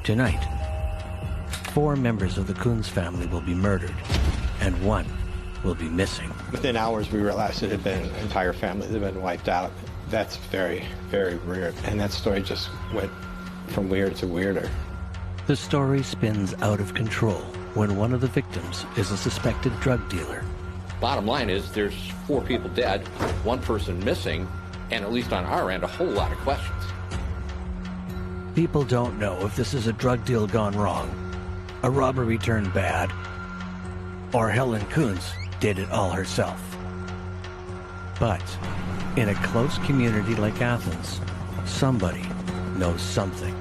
Tonight, 4 members of the Kozins family will be murdered, and 1 will be missing. Within hours, we realized it had been an entire family that had been wiped out. That's very, very weird. And that story just went from weird to weirder. The story spins out of control when one of the victims is a suspected drug dealer. Bottom line is there's 4 people dead, 1 person missing, and at least on our end, a whole lot of questions. People don't know if this is a drug deal gone wrong, a robbery turned bad, or Helen Kozins did it all herself. But in a close community like Athens, somebody knows something.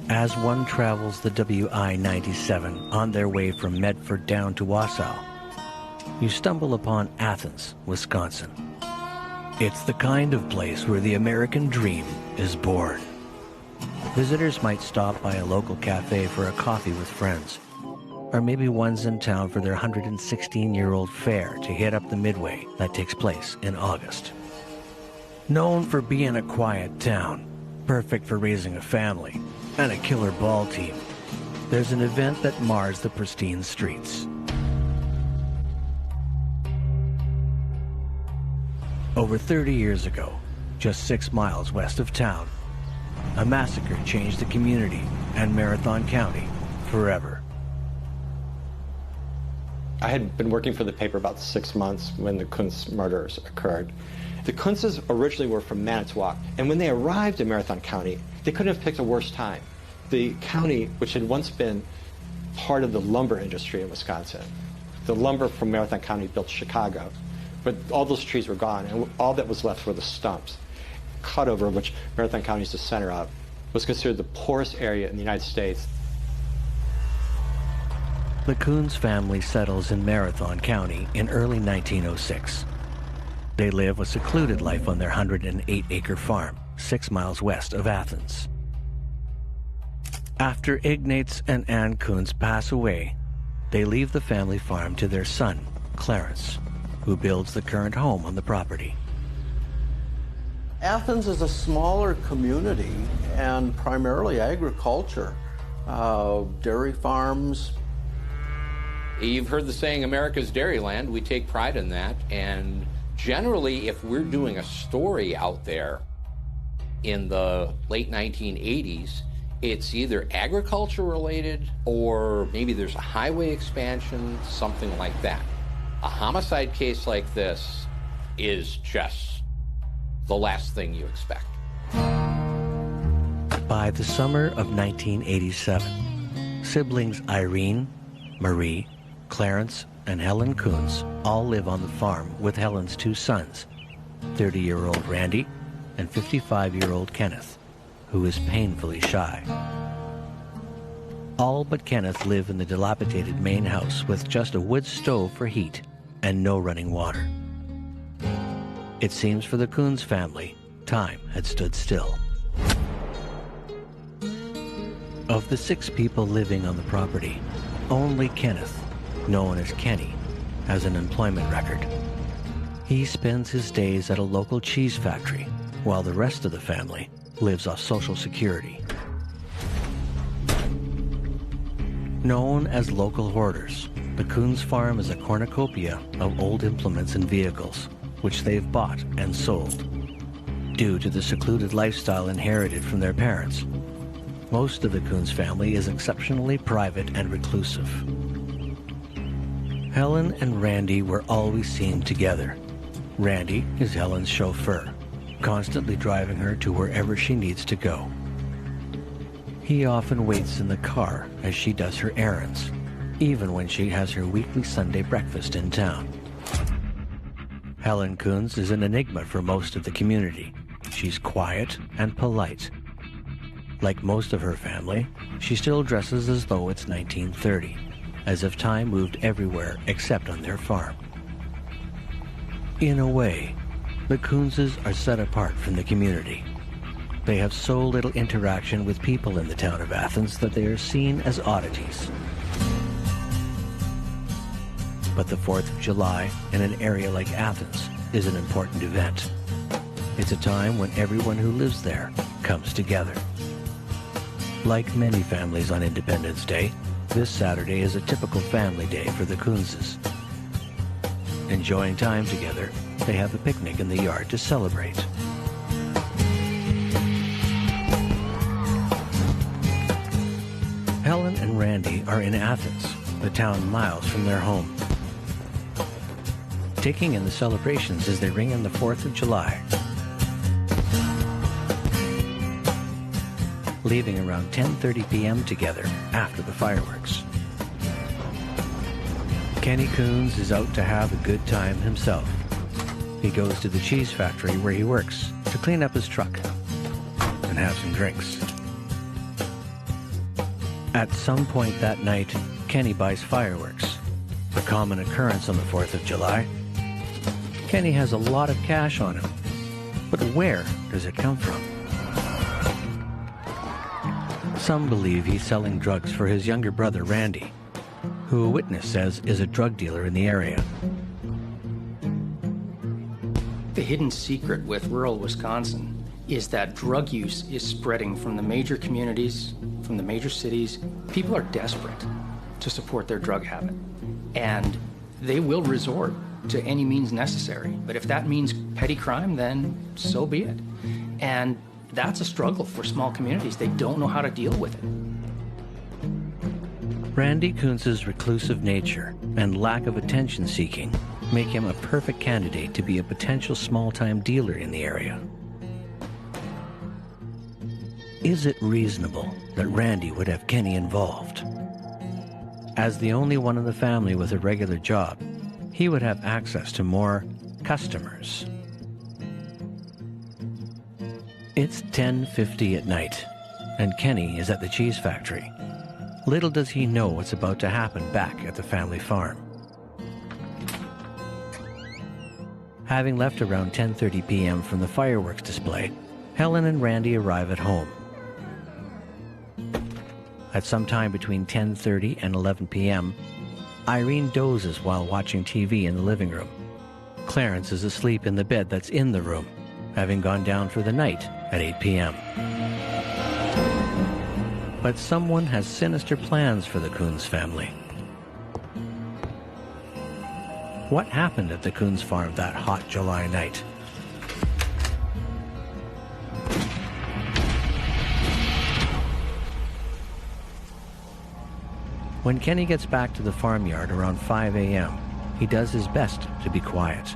As one travels the WI-97 on their way from Medford down to Wausau, you stumble upon Athens, Wisconsin. It's the kind of place where the American dream is born. Visitors might stop by a local cafe for a coffee with friends, or maybe one's in town for their 116-year-old fair to hit up the Midway that takes place in August. Known for being a quiet town, perfect for raising a family, and a killer ball team, there's an event that mars the pristine streets. Over 30 years ago, just 6 miles west of town, a massacre changed the community and Marathon County forever. I had been working for the paper about 6 months when the Kozins murders occurred. The Kozins originally were from Manitowoc, and when they arrived in Marathon County, they couldn't have picked a worse time. The county, which had once been part of the lumber industry in Wisconsin, the lumber from Marathon County built Chicago, but all those trees were gone, and all that was left were the stumps. Cutover, which Marathon County is the center of, was considered the poorest area in the United States. The Kozins family settles in Marathon County in early 1906. They live a secluded life on their 108-acre farm, 6 miles west of Athens. After Ignatz and Ann Kozins pass away, they leave the family farm to their son, Clarence, who builds the current home on the property. Athens is a smaller community and primarily agriculture, dairy farms. You've heard the saying, America's Dairyland. We take pride in that. And generally, if we're doing a story out there in the late 1980s, it's either agriculture related or maybe there's a highway expansion, something like that. A homicide case like this is just the last thing you expect. By the summer of 1987, siblings Irene, Marie, Clarence, and Helen Kozins all live on the farm with Helen's 2 sons, 30-year-old Randy and 55-year-old Kenneth, who is painfully shy. All but Kenneth live in the dilapidated main house with just a wood stove for heat and no running water. It seems for the Kozins family, time had stood still. Of the 6 people living on the property, only Kenneth, known as Kenny, has an employment record. He spends his days at a local cheese factory, while the rest of the family lives off Social Security. Known as local hoarders, the Kozins farm is a cornucopia of old implements and vehicles, which they've bought and sold. due to the secluded lifestyle inherited from their parents. Most of the Kozins family is exceptionally private and reclusive. Helen and Randy were always seen together. Randy is Helen's chauffeur, constantly driving her to wherever she needs to go. He often waits in the car as she does her errands, even when she has her weekly Sunday breakfast in town. Helen Kozins is an enigma for most of the community. She's quiet and polite. Like most of her family, she still dresses as though it's 1930, as if time moved everywhere except on their farm. In a way, the Kozins are set apart from the community. They have so little interaction with people in the town of Athens that they are seen as oddities. But the 4th of July in an area like Athens is an important event. It's a time when everyone who lives there comes together. Like many families on Independence Day, this Saturday is a typical family day for the Kozins. Enjoying time together, they have a picnic in the yard to celebrate. Helen and Randy are in Athens, the town miles from their home, taking in the celebrations as they ring in the 4th of July. Leaving around 10:30 p.m. together after the fireworks. Kenny Kozins is out to have a good time himself. He goes to the cheese factory where he works to clean up his truck and have some drinks. At some point that night, Kenny buys fireworks, a common occurrence on the 4th of July. Kenny has a lot of cash on him, but where does it come from? Some believe he's selling drugs for his younger brother, Randy, who a witness says is a drug dealer in the area. The hidden secret with rural Wisconsin is that drug use is spreading from the major communities, from the major cities. People are desperate to support their drug habit, and they will resort to any means necessary. But if that means petty crime, then so be it. And that's a struggle for small communities. They don't know how to deal with it. Randy Kozins' reclusive nature and lack of attention-seeking make him a perfect candidate to be a potential small-time dealer in the area. Is it reasonable that Randy would have Kenny involved? As the only one in the family with a regular job, he would have access to more customers. It's 10:50 at night, and Kenny is at the cheese factory. Little does he know what's about to happen back at the family farm. Having left around 10:30 p.m. from the fireworks display, Helen and Randy arrive at home. At some time between 10:30 and 11 p.m., Irene dozes while watching TV in the living room. Clarence is asleep in the bed that's in the room, having gone down for the night at 8 p.m. But someone has sinister plans for the Kozins family. What happened at the Kozins farm that hot July night? When Kenny gets back to the farmyard around 5 a.m., he does his best to be quiet.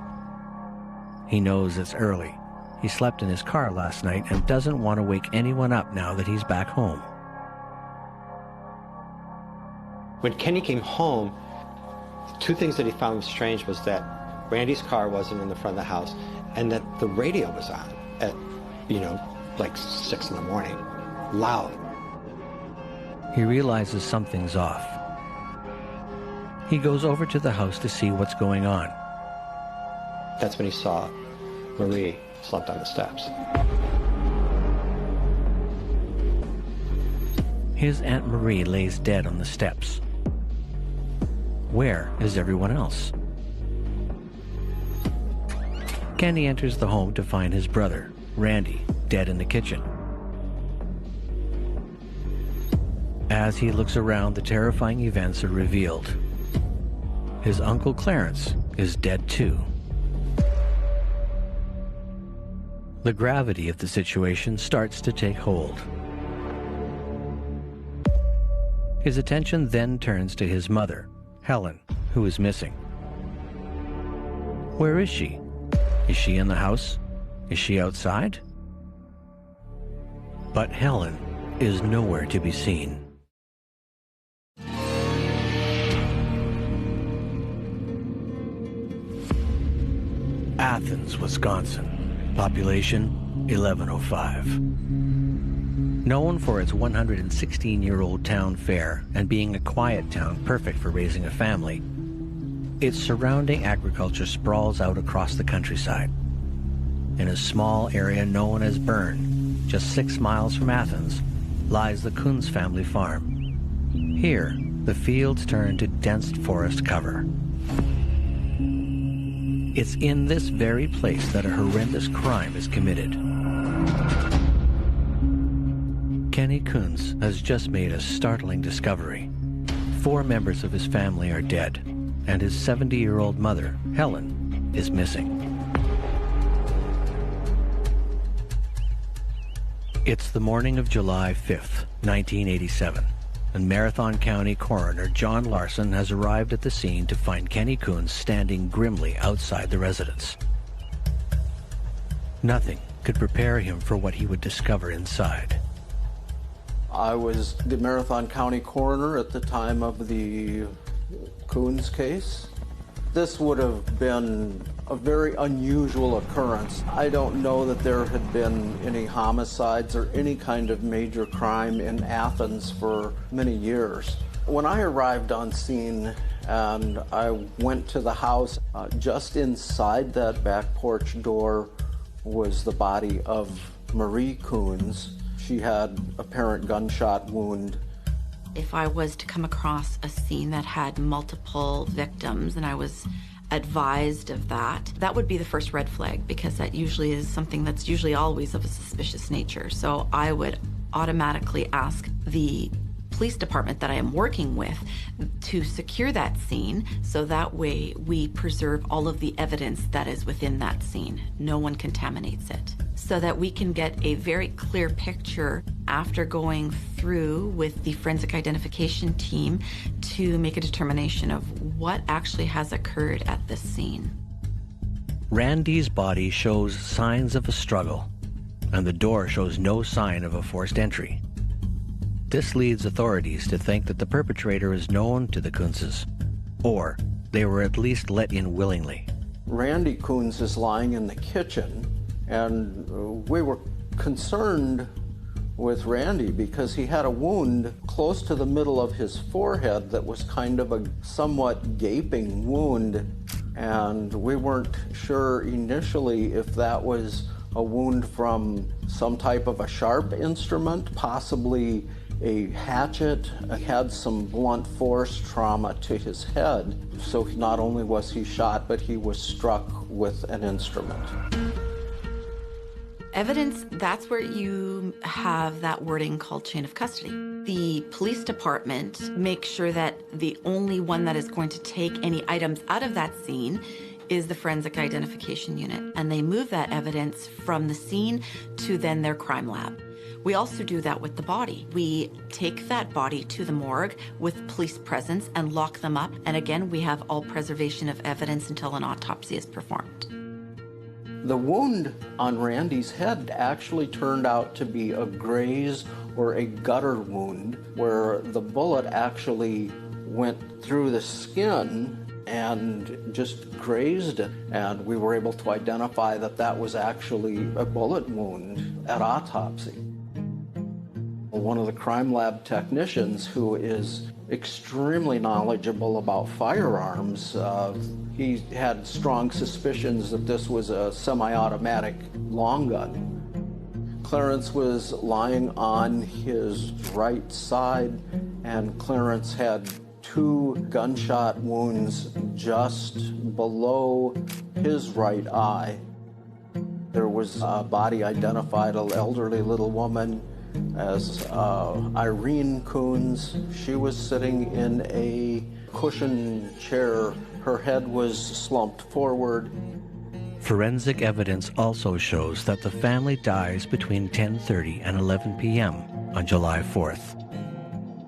He knows it's early. He slept in his car last night and doesn't want to wake anyone up now that he's back home. When Kenny came home, two things that he found strange was that Randy's car wasn't in the front of the house and that the radio was on at, like 6 in the morning, loud. He realizes something's off. He goes over to the house to see what's going on. That's when he saw Marie slumped on the steps. His Aunt Marie lays dead on the steps. Where is everyone else? Kenny enters the home to find his brother, Randy, dead in the kitchen. As he looks around, the terrifying events are revealed. His uncle Clarence is dead too. The gravity of the situation starts to take hold. His attention then turns to his mother, Helen, who is missing. Where is she? Is she in the house? Is she outside? But Helen is nowhere to be seen. Athens, Wisconsin. Population 1105. Known for its 116-year-old town fair and being a quiet town perfect for raising a family, its surrounding agriculture sprawls out across the countryside. In a small area known as Bern, just 6 miles from Athens, lies the 𝗠𝗂𝗿𝗍𝗶 family farm. Here, the fields turn to dense forest cover. It's in this very place that a horrendous crime is committed. Kenny 𝗠𝗂𝗿𝗍𝗶 has just made a startling discovery. 4 members of his family are dead, and his 70-year-old mother, Helen, is missing. It's the morning of July 5th, 1987, and Marathon County Coroner John Larson has arrived at the scene to find Kenny 𝗠𝗂𝗿𝗍𝗶 standing grimly outside the residence. Nothing could prepare him for what he would discover inside. I was the Marathon County Coroner at the time of the 𝗠𝗂𝗿𝗍𝗶 case. This would have been a very unusual occurrence. I don't know that there had been any homicides or any kind of major crime in Athens for many years. When I arrived on scene and I went to the house, just inside that back porch door was the body of Marie 𝗠𝗂𝗿𝗍𝗶. She had apparent gunshot wound. If I was to come across a scene that had multiple victims and I was advised of that, that would be the first red flag, because that usually is something that's usually always of a suspicious nature. So I would automatically ask the police department that I am working with to secure that scene, so that way we preserve all of the evidence that is within that scene. No one contaminates it, so that we can get a very clear picture after going through with the forensic identification team to make a determination of what actually has occurred at this scene. Randy's body shows signs of a struggle, and the door shows no sign of a forced entry. This leads authorities to think that the perpetrator is known to the 𝗠𝗂𝗍𝗶s, or they were at least let in willingly. Randy 𝗠𝗂𝗍𝗶 is lying in the kitchen, and we were concerned with Randy because he had a wound close to the middle of his forehead that was kind of a somewhat gaping wound, and we weren't sure initially if that was a wound from some type of a sharp instrument, possibly a hatchet. He had some blunt force trauma to his head, so not only was he shot, but he was struck with an instrument. Evidence, that's where you have that wording called chain of custody. The police department makes sure that the only one that is going to take any items out of that scene is the forensic identification unit, and they move that evidence from the scene to then their crime lab. We also do that with the body. We take that body to the morgue with police presence and lock them up, and again, we have all preservation of evidence until an autopsy is performed. The wound on Randy's head actually turned out to be a graze or a gutter wound, where the bullet actually went through the skin and just grazed it, and we were able to identify that that was actually a bullet wound at autopsy. One of the crime lab technicians, who is extremely knowledgeable about firearms, he had strong suspicions that this was a semi-automatic long gun. Clarence was lying on his right side, and Clarence had 2 gunshot wounds just below his right eye. There was a body identified, an elderly little woman, as Irene 𝗠𝗂𝗍𝗶. She was sitting in a cushioned chair. Her head was slumped forward. Forensic evidence also shows that the family dies between 10:30 and 11 p.m. on July 4th.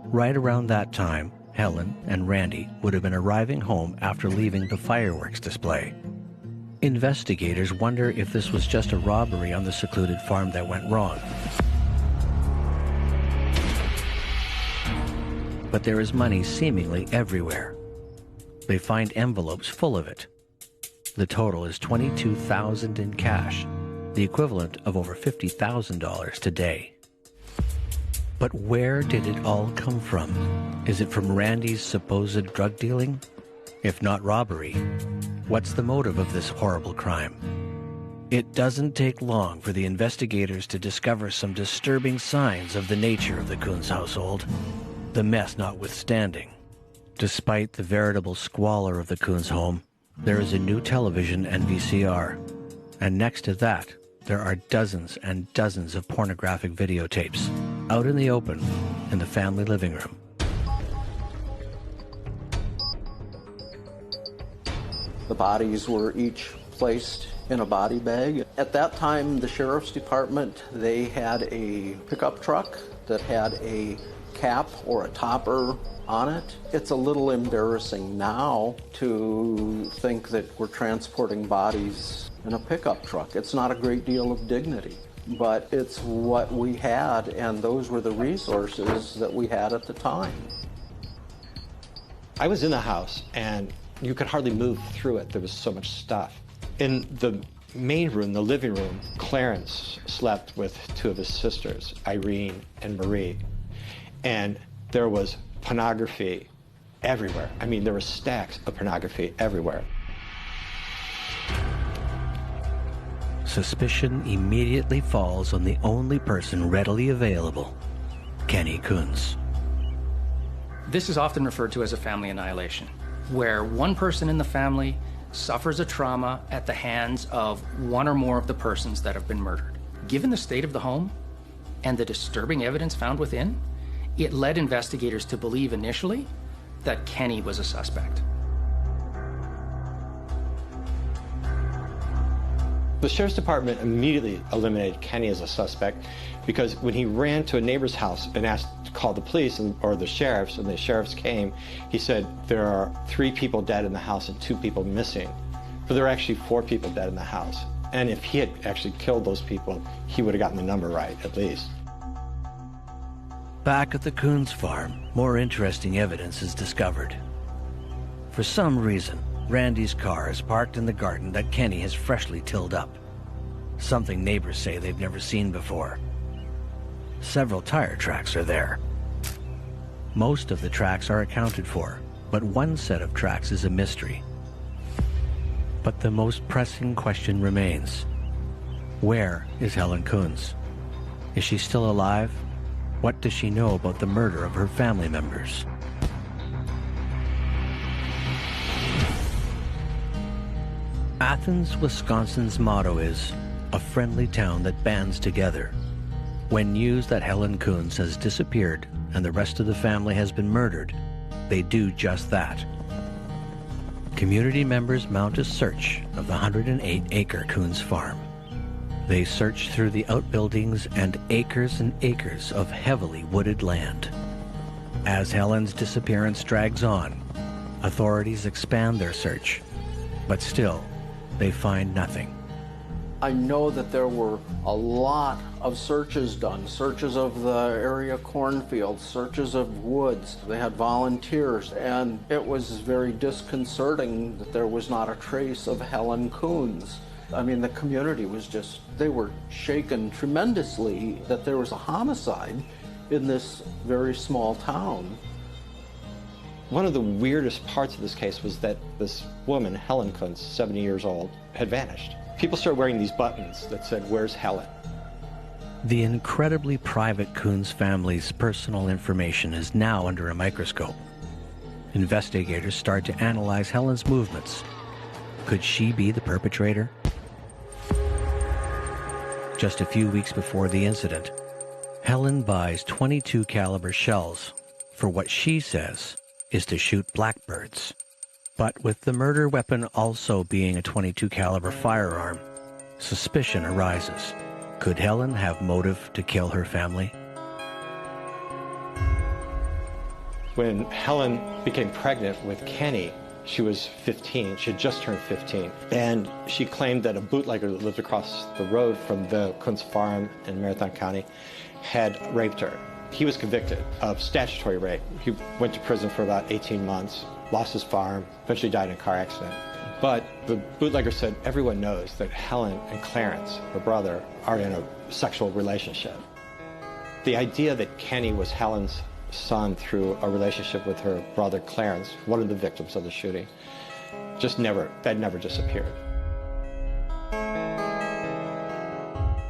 Right around that time, Helen and Randy would have been arriving home after leaving the fireworks display. Investigators wonder if this was just a robbery on the secluded farm that went wrong. But there is money seemingly everywhere. They find envelopes full of it. The total is $22,000 in cash, the equivalent of over $50,000 today. But where did it all come from? Is it from Randy's supposed drug dealing? If not robbery, what's the motive of this horrible crime? It doesn't take long for the investigators to discover some disturbing signs of the nature of the Kozins household, the mess notwithstanding. Despite the veritable squalor of the Kozins home, there is a new television and VCR, and next to that, there are dozens and dozens of pornographic videotapes out in the open in the family living room. The bodies were each placed in a body bag. At that time, the sheriff's department, they had a pickup truck that had a cap or a topper on it. It's a little embarrassing now to think that we're transporting bodies in a pickup truck. It's not a great deal of dignity, but it's what we had, and those were the resources that we had at the time. I was in the house, and you could hardly move through it. There was so much stuff. In the main room, the living room, Clarence slept with two of his sisters, Irene and Marie. And there was pornography everywhere. I mean, there were stacks of pornography everywhere. Suspicion immediately falls on the only person readily available, Kenny Kozins. This is often referred to as a family annihilation, where one person in the family suffers a trauma at the hands of one or more of the persons that have been murdered. Given the state of the home and the disturbing evidence found within, it led investigators to believe initially that Kenny was a suspect. The sheriff's department immediately eliminated Kenny as a suspect because when he ran to a neighbor's house and asked to call the police or the sheriffs, and the sheriffs came, he said there are 3 people dead in the house and 2 people missing. But there are actually 4 people dead in the house. And if he had actually killed those people, he would have gotten the number right, at least. Back at the Kozins farm, more interesting evidence is discovered. For some reason, Randy's car is parked in the garden that Kenny has freshly tilled up. Something neighbors say they've never seen before. Several tire tracks are there. Most of the tracks are accounted for, but one set of tracks is a mystery. But the most pressing question remains. Where is Helen Kozins? Is she still alive? What does she know about the murder of her family members? Athens, Wisconsin's motto is, a friendly town that bands together. When news that Helen Kozins has disappeared and the rest of the family has been murdered, they do just that. Community members mount a search of the 108-acre Kozins farm. They search through the outbuildings and acres of heavily wooded land. As Helen's disappearance drags on, authorities expand their search, but still, they find nothing. I know that there were a lot of searches done, searches of the area cornfields, searches of woods. They had volunteers, and it was very disconcerting that there was not a trace of Helen Kozins. I mean, the community was just, they were shaken tremendously that there was a homicide in this very small town. One of the weirdest parts of this case was that this woman, Helen Kozins, 70 years old, had vanished. People started wearing these buttons that said, "Where's Helen?" The incredibly private Kozins family's personal information is now under a microscope. Investigators start to analyze Helen's movements. Could she be the perpetrator? Just a few weeks before the incident, Helen buys .22 caliber shells for what she says is to shoot blackbirds. But with the murder weapon also being a .22 caliber firearm, suspicion arises. Could Helen have motive to kill her family? When Helen became pregnant with Kenny, she was 15. She had just turned 15. And she claimed that a bootlegger that lived across the road from the Kunz farm in Marathon County had raped her. He was convicted of statutory rape. He went to prison for about 18 months, lost his farm, eventually died in a car accident. But the bootlegger said everyone knows that Helen and Clarence, her brother, are in a sexual relationship. The idea that Kenny was Helen's son through a relationship with her brother Clarence, one of the victims of the shooting, that never disappeared.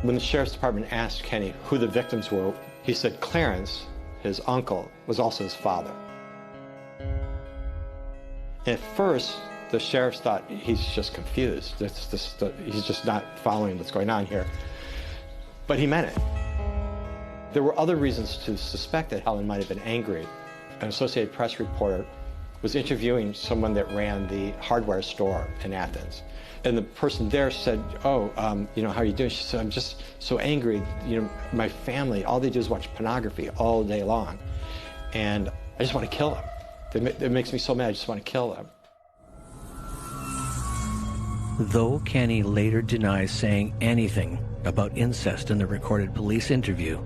When the sheriff's department asked Kenny who the victims were, he said Clarence, his uncle, was also his father. And at first, the sheriffs thought he's just confused. He's just not following what's going on here. But he meant it. There were other reasons to suspect that Helen might have been angry. An Associated Press reporter was interviewing someone that ran the hardware store in Athens. And the person there said, how are you doing? She said, I'm just so angry. My family, all they do is watch pornography all day long. And I just want to kill them. It makes me so mad, I just want to kill them. Though Kenny later denies saying anything about incest in the recorded police interview,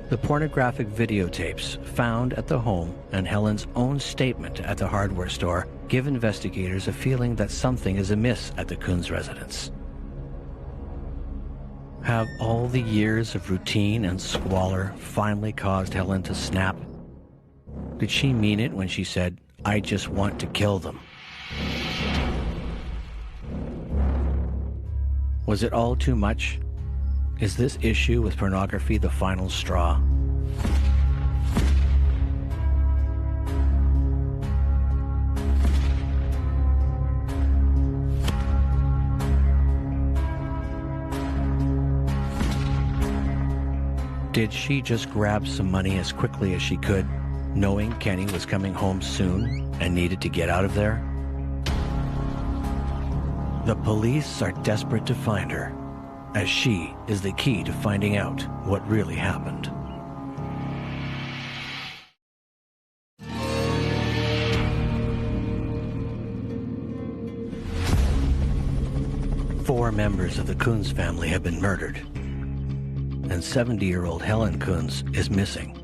the pornographic videotapes found at the home and Helen's own statement at the hardware store give investigators a feeling that something is amiss at the Kunz residence. Have all the years of routine and squalor finally caused Helen to snap? Did she mean it when she said, "I just want to kill them"? Was it all too much? Is this issue with pornography the final straw? Did she just grab some money as quickly as she could, knowing Kenny was coming home soon and needed to get out of there? The police are desperate to find her, as she is the key to finding out what really happened. Four members of the Kunz family have been murdered, and 70-year-old Helen Kunz is missing.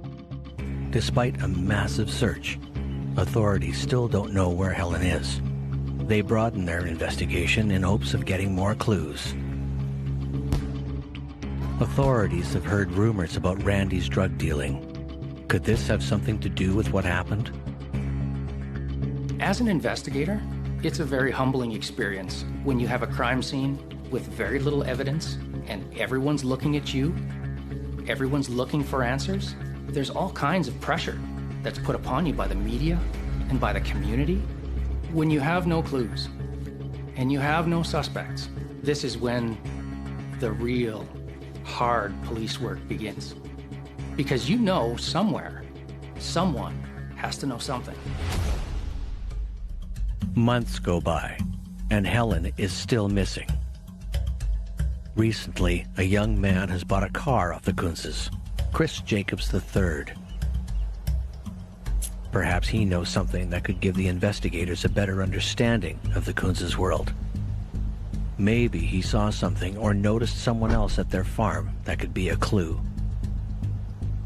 Despite a massive search, authorities still don't know where Helen is. They broaden their investigation in hopes of getting more clues. Authorities have heard rumors about Randy's drug dealing. Could this have something to do with what happened? As an investigator, it's a very humbling experience when you have a crime scene with very little evidence and everyone's looking at you, everyone's looking for answers. There's all kinds of pressure that's put upon you by the media and by the community. When you have no clues and you have no suspects, this is when the real hard police work begins. Because you know somewhere, someone has to know something. Months go by, and Helen is still missing. Recently, a young man has bought a car off the Kunzes, Chris Jacobs III. Perhaps he knows something that could give the investigators a better understanding of the Kunzes' world. Maybe he saw something or noticed someone else at their farm that could be a clue.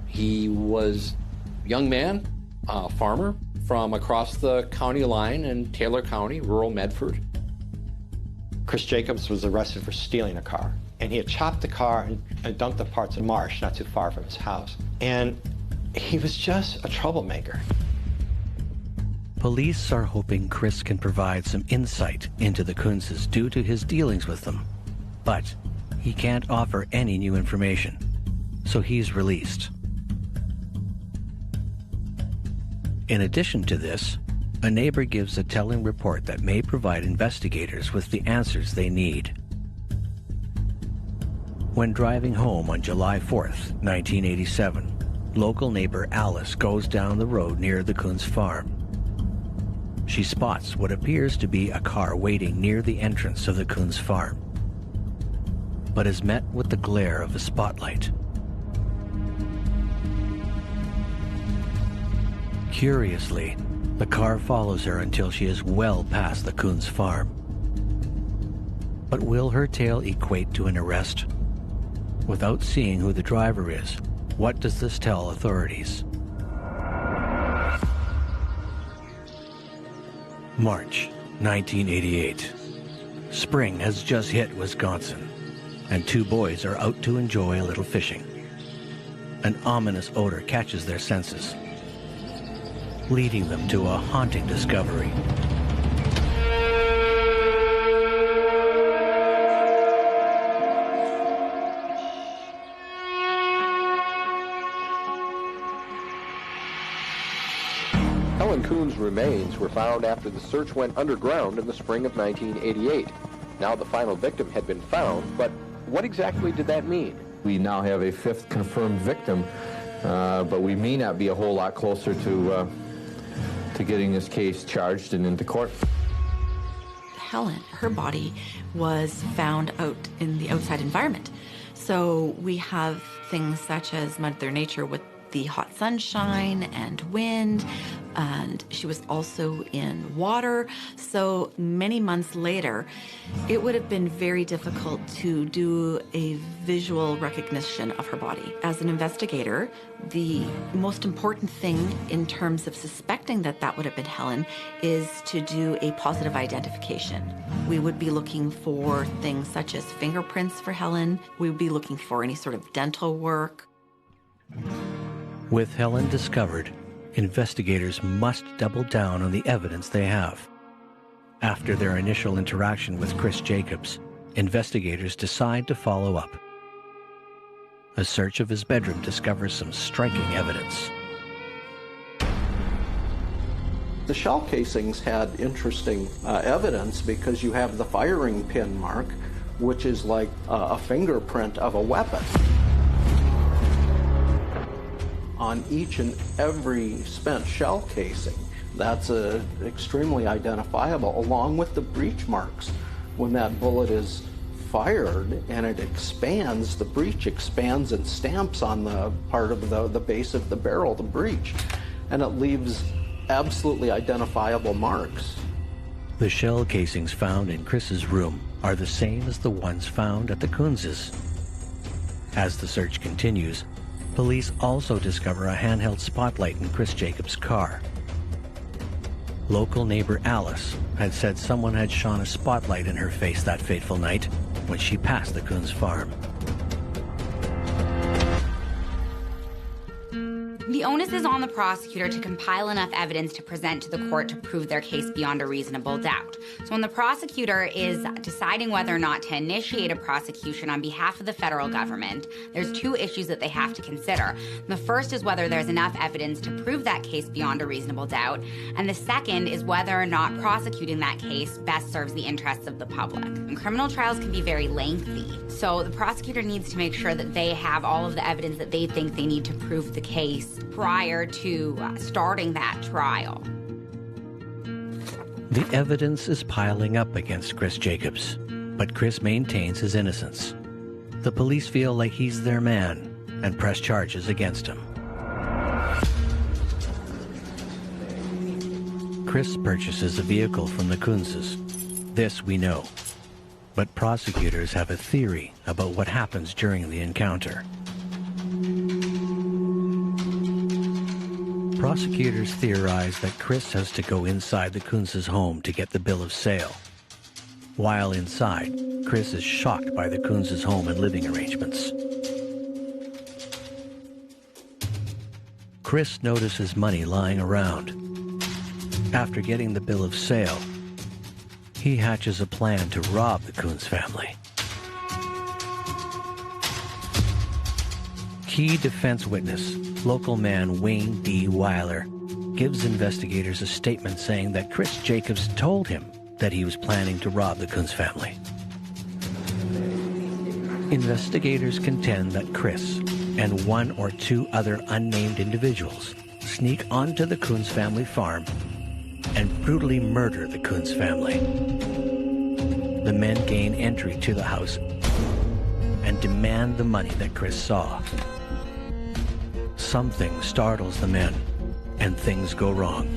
He was a young man, a farmer from across the county line in Taylor County, rural Medford. Chris Jacobs was arrested for stealing a car, and he had chopped the car and dumped the parts in a marsh not too far from his house. And he was just a troublemaker. Police are hoping Chris can provide some insight into the Kunzes due to his dealings with them. But he can't offer any new information, so he's released. In addition to this, a neighbor gives a telling report that may provide investigators with the answers they need. When driving home on July 4th, 1987, local neighbor Alice goes down the road near the Kunz farm. she spots what appears to be a car waiting near the entrance of the Kunz farm, but is met with the glare of a spotlight. Curiously, the car follows her until she is well past the Kunz farm. But will her tale equate to an arrest? Without seeing who the driver is, what does this tell authorities? March 1988. Spring has just hit Wisconsin, and two boys are out to enjoy a little fishing. An ominous odor catches their senses, leading them to a haunting discovery. Helen Kuhn's remains were found after the search went underground in the spring of 1988. Now the final victim had been found, but what exactly did that mean? We now have a fifth confirmed victim, but we may not be a whole lot closer to getting this case charged and into court. Helen, her body was found out in the outside environment. So we have things such as Mother Nature with the hot sunshine and wind, and she was also in water. So many months later, it would have been very difficult to do a visual recognition of her body. As an investigator, the most important thing in terms of suspecting that that would have been Helen is to do a positive identification. We would be looking for things such as fingerprints for Helen. We would be looking for any sort of dental work. With Helen discovered, investigators must double down on the evidence they have. After their initial interaction with Chris Jacobs, investigators decide to follow up. A search of his bedroom discovers some striking evidence. The shell casings had interesting evidence because you have the firing pin mark, which is like a fingerprint of a weapon. On each and every spent shell casing, that's extremely identifiable, along with the breech marks. When that bullet is fired and it expands, the breech expands and stamps on the part of the base of the barrel, the breech, and it leaves absolutely identifiable marks. The shell casings found in Chris's room are the same as the ones found at the Kunz's. As the search continues, police also discover a handheld spotlight in Chris Jacobs' car. Local neighbor Alice had said someone had shone a spotlight in her face that fateful night when she passed the Kunz farm. The onus is on the prosecutor to compile enough evidence to present to the court to prove their case beyond a reasonable doubt. So when the prosecutor is deciding whether or not to initiate a prosecution on behalf of the federal government, there's two issues that they have to consider. The first is whether there's enough evidence to prove that case beyond a reasonable doubt, and the second is whether or not prosecuting that case best serves the interests of the public. And criminal trials can be very lengthy, so the prosecutor needs to make sure that they have all of the evidence that they think they need to prove the case prior to starting that trial. The evidence is piling up against Chris Jacobs, but Chris maintains his innocence. The police feel like he's their man and press charges against him. Chris purchases a vehicle from the Kunz's. This we know, but prosecutors have a theory about what happens during the encounter. Prosecutors theorize that Chris has to go inside the Kunz's home to get the bill of sale. While inside, Chris is shocked by the Kunz's home and living arrangements. Chris notices money lying around. After getting the bill of sale, he hatches a plan to rob the Kunz family. Key defense witness, local man Wayne D. Weiler, gives investigators a statement saying that Chris Jacobs told him that he was planning to rob the Kunz family. Investigators contend that Chris and one or two other unnamed individuals sneak onto the Kunz family farm and brutally murder the Kunz family. The men gain entry to the house and demand the money that Chris saw. Something startles the men, and things go wrong.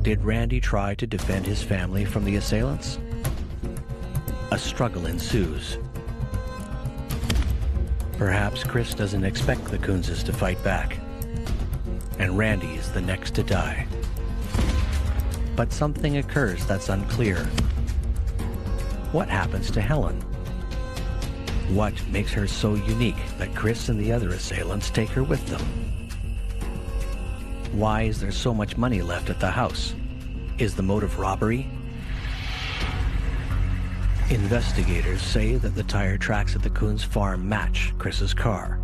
Did Randy try to defend his family from the assailants? A struggle ensues. Perhaps Chris doesn't expect the Kunzes to fight back, and Randy is the next to die. But something occurs that's unclear. What happens to Helen? What makes her so unique that Chris and the other assailants take her with them? Why is there so much money left at the house? Is the motive robbery? Investigators say that the tire tracks at the Kunz farm match Chris's car.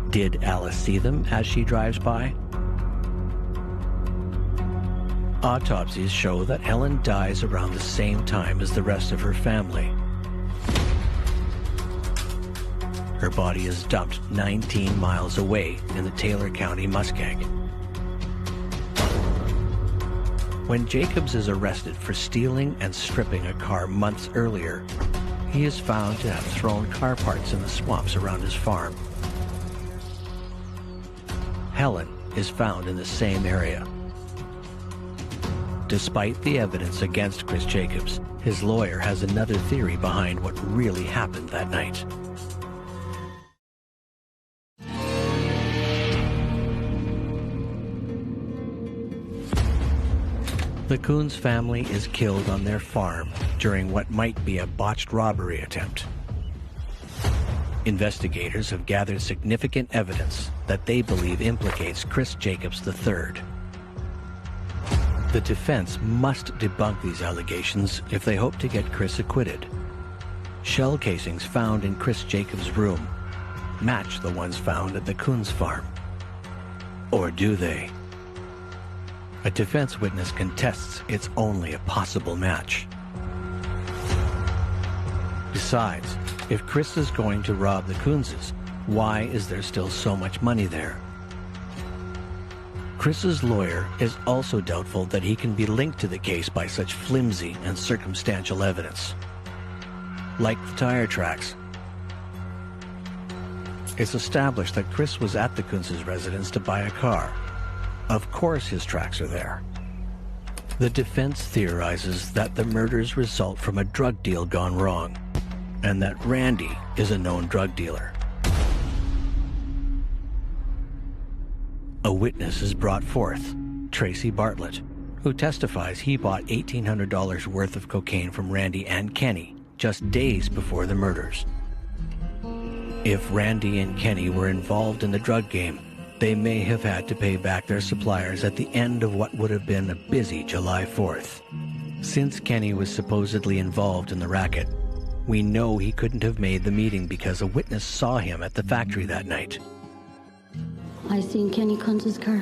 Did Alice see them as she drives by? Autopsies show that Helen dies around the same time as the rest of her family. Her body is dumped 19 miles away in the Taylor County muskeg. When Jacobs is arrested for stealing and stripping a car months earlier, he is found to have thrown car parts in the swamps around his farm. Helen is found in the same area. Despite the evidence against Chris Jacobs, his lawyer has another theory behind what really happened that night. The Kunz family is killed on their farm during what might be a botched robbery attempt. Investigators have gathered significant evidence that they believe implicates Chris Jacobs III. The defense must debunk these allegations if they hope to get Chris acquitted. Shell casings found in Chris Jacobs' room match the ones found at the Kunz farm. Or do they? A defense witness contests it's only a possible match. Besides, if Chris is going to rob the Kunzes, why is there still so much money there? Chris's lawyer is also doubtful that he can be linked to the case by such flimsy and circumstantial evidence. Like the tire tracks. It's established that Chris was at the Kunzes' residence to buy a car. Of course his tracks are there. The defense theorizes that the murders result from a drug deal gone wrong, and that Randy is a known drug dealer. A witness is brought forth, Tracy Bartlett, who testifies he bought $1,800 worth of cocaine from Randy and Kenny just days before the murders. If Randy and Kenny were involved in the drug game, they may have had to pay back their suppliers at the end of what would have been a busy July 4th. Since Kenny was supposedly involved in the racket, we know he couldn't have made the meeting because a witness saw him at the factory that night. I seen Kenny Kunz's car.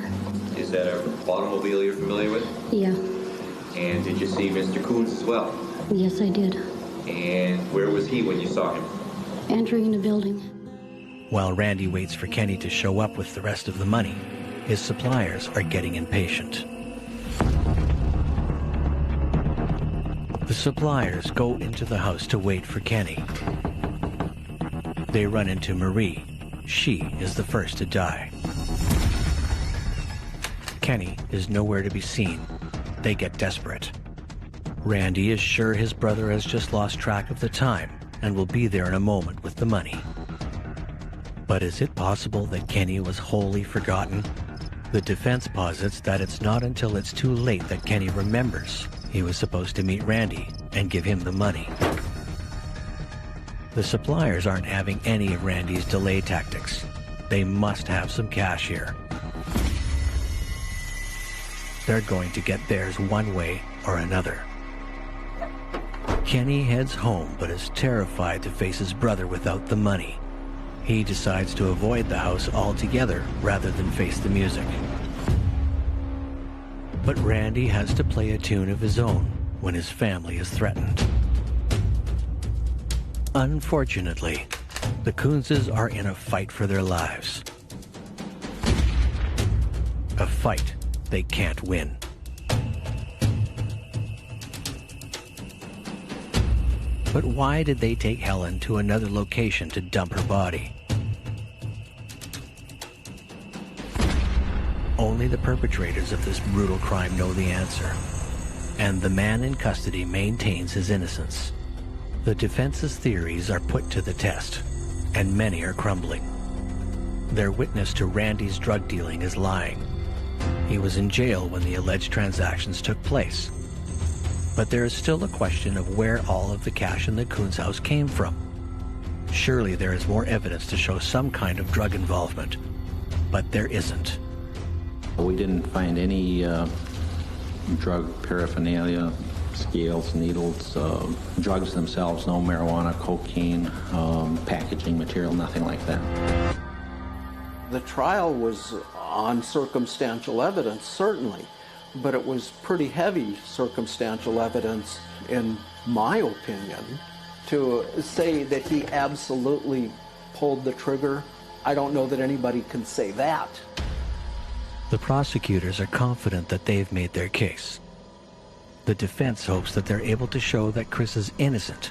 Is that a automobile you're familiar with? Yeah. And did you see Mr. Kunz as well? Yes, I did. And where was he when you saw him? Entering the building. While Randy waits for Kenny to show up with the rest of the money, his suppliers are getting impatient. The suppliers go into the house to wait for Kenny. They run into Marie. She is the first to die. Kenny is nowhere to be seen. They get desperate. Randy is sure his brother has just lost track of the time and will be there in a moment with the money. But is it possible that Kenny was wholly forgotten? The defense posits that it's not until it's too late that Kenny remembers he was supposed to meet Randy and give him the money. The suppliers aren't having any of Randy's delay tactics. They must have some cash here. They're going to get theirs one way or another. Kenny heads home but is terrified to face his brother without the money. He decides to avoid the house altogether rather than face the music. But Randy has to play a tune of his own when his family is threatened. Unfortunately, the Kunzes are in a fight for their lives. A fight they can't win. But why did they take Helen to another location to dump her body? Only the perpetrators of this brutal crime know the answer, and the man in custody maintains his innocence. The defense's theories are put to the test, and many are crumbling. Their witness to Randy's drug dealing is lying. He was in jail when the alleged transactions took place. But there is still a question of where all of the cash in the Kunz house came from. Surely there is more evidence to show some kind of drug involvement, but there isn't. We didn't find any drug paraphernalia, scales, needles, drugs themselves, no marijuana, cocaine, packaging material, nothing like that. The trial was on circumstantial evidence, certainly, but it was pretty heavy circumstantial evidence, in my opinion. To say that he absolutely pulled the trigger, I don't know that anybody can say that. The prosecutors are confident that they've made their case. The defense hopes that they're able to show that Chris is innocent,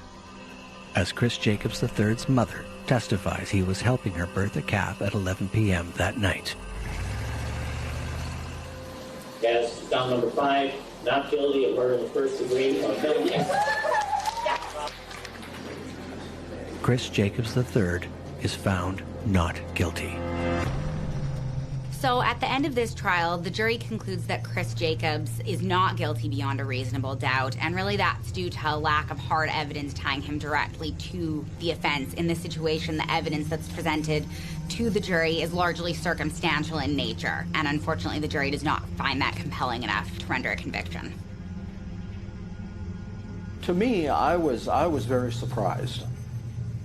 as Chris Jacobs III's mother testifies he was helping her birth a calf at 11 p.m. that night. As found number 5, not guilty of murder in the first degree or felony. Chris Jacobs III is found not guilty. So at the end of this trial, the jury concludes that Chris Jacobs is not guilty beyond a reasonable doubt, and really that's due to a lack of hard evidence tying him directly to the offense. In this situation, the evidence that's presented to the jury is largely circumstantial in nature, and unfortunately the jury does not find that compelling enough to render a conviction. To me, I was very surprised.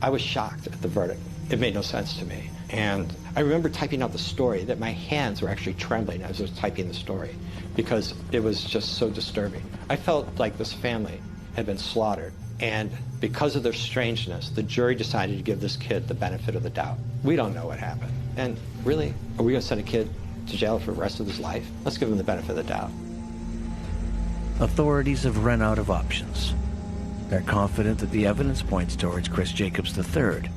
I was shocked at the verdict. It made no sense to me. And I remember typing out the story that my hands were actually trembling as I was typing the story because it was just so disturbing. I felt like this family had been slaughtered, and because of their strangeness, the jury decided to give this kid the benefit of the doubt. We don't know what happened. And really, are we going to send a kid to jail for the rest of his life? Let's give him the benefit of the doubt. Authorities have run out of options. They're confident that the evidence points towards Chris Jacobs III,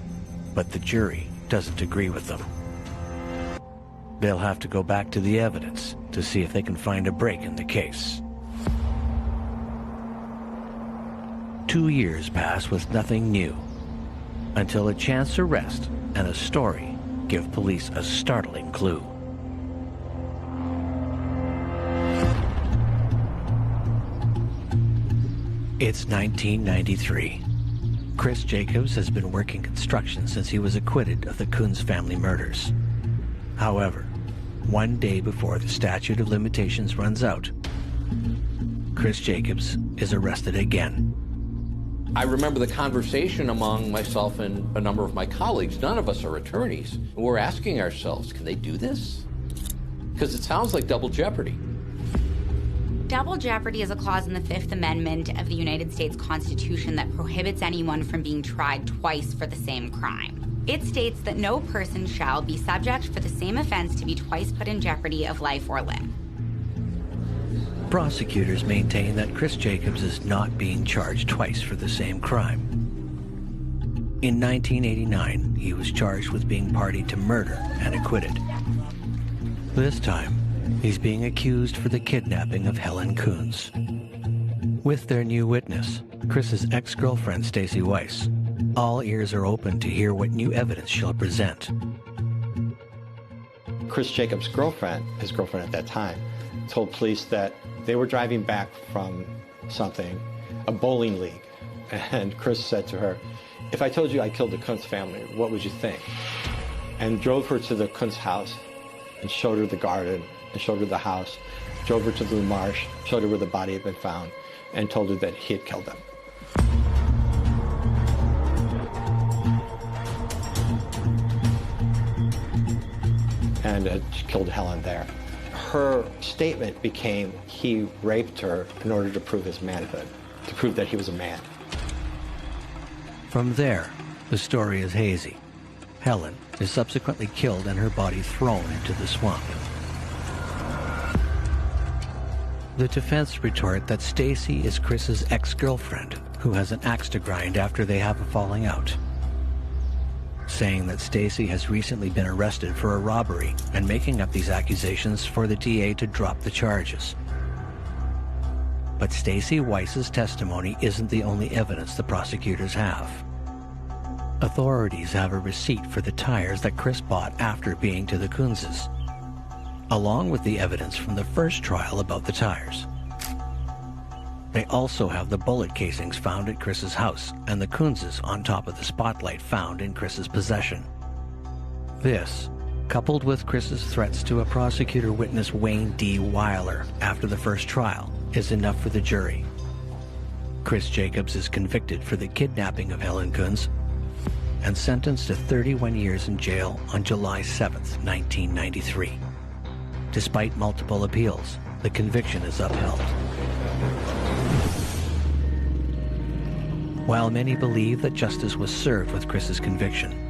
but the jury doesn't agree with them. They'll have to go back to the evidence to see if they can find a break in the case. 2 years pass with nothing new, until a chance arrest and a story give police a startling clue. It's 1993. Chris Jacobs has been working construction since he was acquitted of the Kunz family murders. However, one day before the statute of limitations runs out, Chris Jacobs is arrested again. I remember the conversation among myself and a number of my colleagues. None of us are attorneys. We're asking ourselves, can they do this? Because it sounds like double jeopardy. Double jeopardy is a clause in the Fifth Amendment of the United States Constitution that prohibits anyone from being tried twice for the same crime. It states that no person shall be subject for the same offense to be twice put in jeopardy of life or limb. Prosecutors maintain that Chris Jacobs is not being charged twice for the same crime. In 1989, he was charged with being party to murder and acquitted. This time, he's being accused for the kidnapping of Helen Kunz. With their new witness, Chris's ex-girlfriend Stacy Weiss, all ears are open to hear what new evidence she'll present. Chris Jacobs' girlfriend, his girlfriend at that time, told police that they were driving back from something, a bowling league, and Chris said to her, "If I told you I killed the Kunz family, what would you think?" And drove her to the Kunz house and showed her the garden and showed her the house, drove her to the marsh, showed her where the body had been found, and told her that he had killed them. And she killed Helen there. her statement became he raped her in order to prove his manhood, to prove that he was a man. From there, the story is hazy. Helen is subsequently killed and her body thrown into the swamp. The defense retort that Stacy is Chris's ex-girlfriend who has an axe to grind after they have a falling out, saying that Stacy has recently been arrested for a robbery and making up these accusations for the DA to drop the charges. But Stacy Weiss's testimony isn't the only evidence the prosecutors have. Authorities have a receipt for the tires that Chris bought after being to the Kunzes, along with the evidence from the first trial about the tires. They also have the bullet casings found at Chris's house and the Kunzes on top of the spotlight found in Chris's possession. This, coupled with Chris's threats to a prosecutor witness Wayne D. Weiler after the first trial, is enough for the jury. Chris Jacobs is convicted for the kidnapping of Helen Kunz and sentenced to 31 years in jail on July 7, 1993. Despite multiple appeals, the conviction is upheld. While many believe that justice was served with Chris's conviction,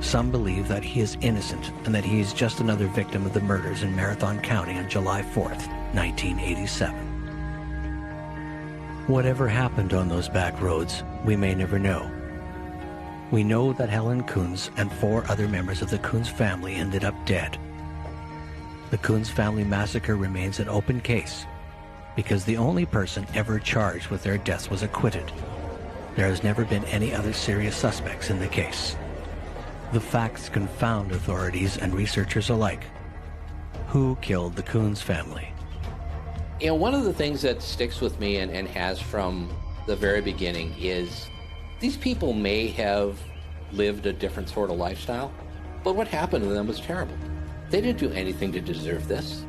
some believe that he is innocent and that he is just another victim of the murders in Marathon County on July 4th, 1987. Whatever happened on those back roads, we may never know. We know that Helen Kunz and 4 other members of the Kunz family ended up dead. The Kunz family massacre remains an open case because the only person ever charged with their deaths was acquitted. There has never been any other serious suspects in the case. The facts confound authorities and researchers alike. Who killed the Kunz family? You know, one of the things that sticks with me and has from the very beginning is these people may have lived a different sort of lifestyle, but what happened to them was terrible. They didn't do anything to deserve this.